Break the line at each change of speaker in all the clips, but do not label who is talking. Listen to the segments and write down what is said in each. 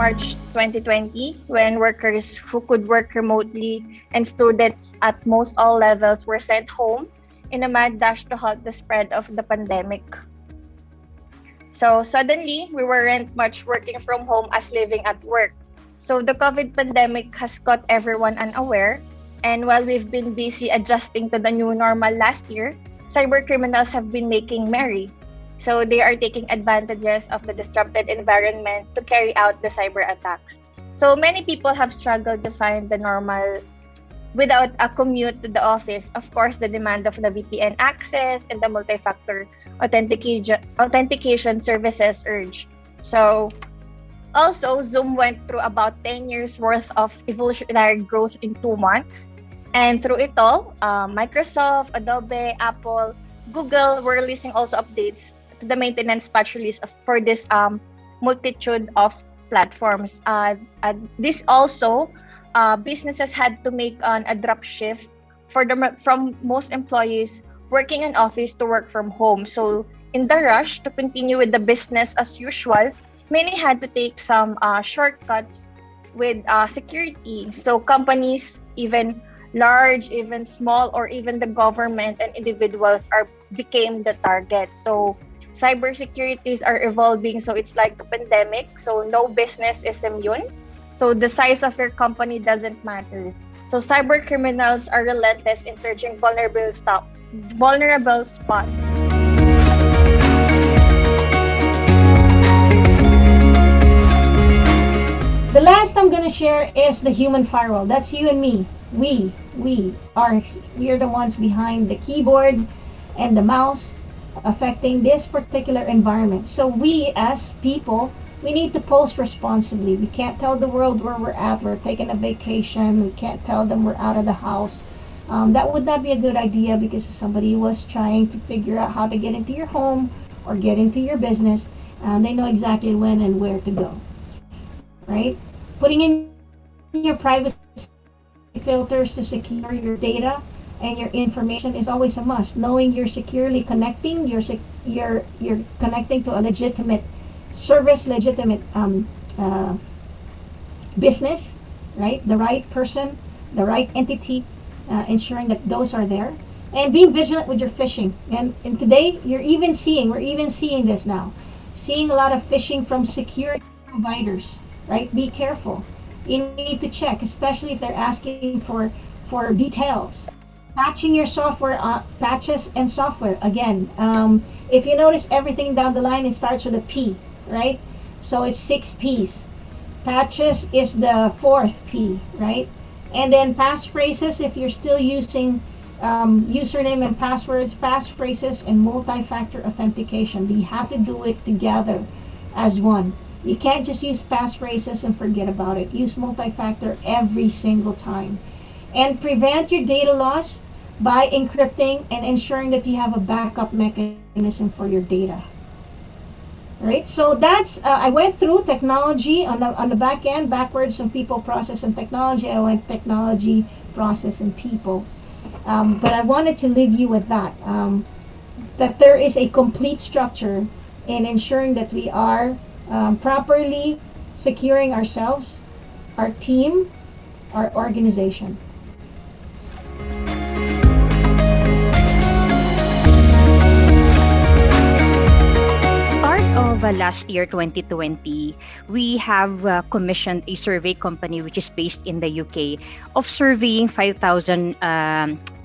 March 2020, when workers who could work remotely and students at most all levels were sent home in a mad dash to halt the spread of the pandemic. So suddenly, we weren't much working from home as living at work. So the COVID pandemic has caught everyone unaware. And while we've been busy adjusting to the new normal last year, cyber criminals have been making merry. So they are taking advantages of the disrupted environment to carry out the cyber attacks. So many people have struggled to find the normal without a commute to the office. Of course, the demand of the VPN access and the multi-factor authentication services urge. So also, Zoom went through about 10 years worth of evolutionary growth in 2 months. And through it all, Microsoft, Adobe, Apple, Google were releasing also updates to the maintenance patch release for this multitude of platforms. This also, businesses had to make an abrupt shift from most employees working in office to work from home. So in the rush to continue with the business as usual, many had to take some shortcuts with security. So companies, even large, even small, or even the government and individuals became the target. So cybersecurities are evolving. So it's like the pandemic. So no business is immune. So the size of your company doesn't matter. So cyber criminals are relentless in searching vulnerable spots.
The last I'm going to share is the human firewall. That's you and me. We are the ones behind the keyboard and the mouse affecting this particular environment. So we as people, we need to post responsibly. We can't tell the world where we're at. We're taking a vacation. We can't tell them we're out of the house. That would not be a good idea, because if somebody was trying to figure out how to get into your home or get into your business, they know exactly when and where to go. Right? Putting in your privacy filters to secure your data and your information is always a must. Knowing you're securely connecting, you're connecting to a legitimate service, legitimate business, right? The right person, the right entity, ensuring that those are there, and being vigilant with your phishing. And today, we're even seeing this now, seeing a lot of phishing from security providers. Right? Be careful. You need to check, especially if they're asking for details. Patching your software, patches and software. Again, if you notice, everything down the line, it starts with a P, right? So it's 6 P's. Patches is the 4th P, right? And then passphrases, if you're still using username and passwords, passphrases and multi-factor authentication. We have to do it together as one. You can't just use passphrases and forget about it. Use multi-factor every single time. And prevent your data loss by encrypting and ensuring that you have a backup mechanism for your data. Right? So that's, I went through technology on the back end, backwards from people, process, and technology. I went technology, process, and people. But I wanted to leave you with that. That there is a complete structure in ensuring that we are properly securing ourselves, our team, our organization.
Part of last year, 2020, we have commissioned a survey company which is based in the UK of surveying 5,000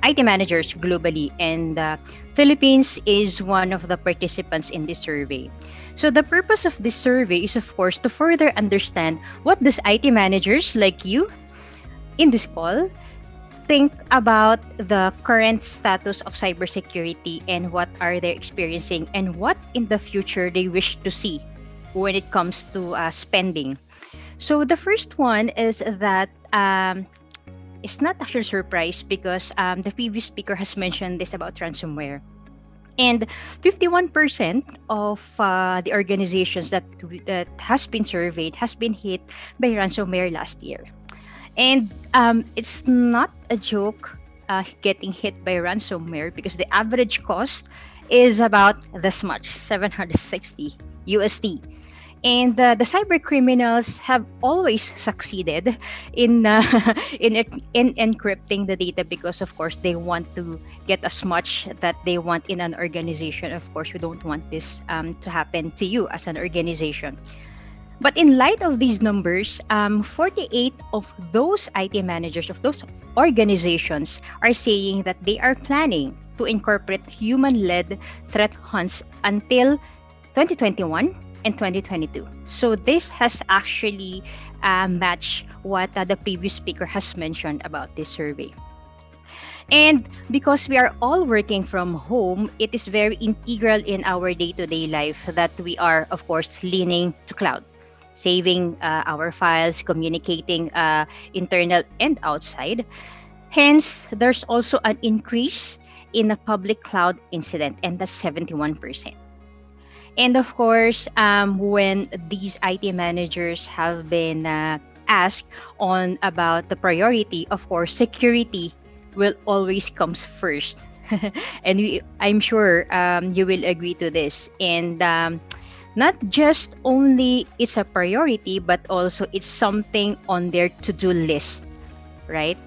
IT managers globally, and Philippines is one of the participants in this survey. So the purpose of this survey is, of course, to further understand what does IT managers like you in this call think about the current status of cybersecurity and what are they experiencing and what in the future they wish to see when it comes to spending. So the first one is that it's not actually a surprise because the previous speaker has mentioned this about ransomware. And 51% of the organizations that has been surveyed has been hit by ransomware last year. And it's not a joke getting hit by ransomware, because the average cost is about this much, 760 USD. And the cyber criminals have always succeeded in in encrypting the data, because of course they want to get as much that they want in an organization. Of course, we don't want this to happen to you as an organization. But in light of these numbers, 48 of those IT managers of those organizations are saying that they are planning to incorporate human-led threat hunts until 2021 and 2022. So this has actually matched what the previous speaker has mentioned about this survey. And because we are all working from home, it is very integral in our day-to-day life that we are, of course, leaning to cloud, saving our files, communicating internal and outside. Hence, there's also an increase in a public cloud incident, and that's 71%. And of course, when these IT managers have been asked on about the priority, of course, security will always comes first. And I'm sure you will agree to this. And not just only it's a priority, but also it's something on their to-do list, right?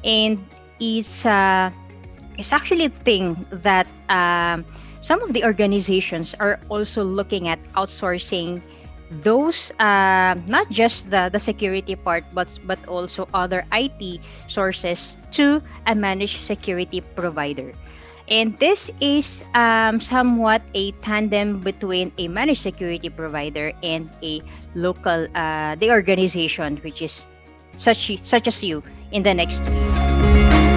And it's actually a thing that some of the organizations are also looking at outsourcing those, not just the security part, but also other IT sources to a managed security provider. And this is somewhat a tandem between a managed security provider and a local the organization, which is such as you in the next week.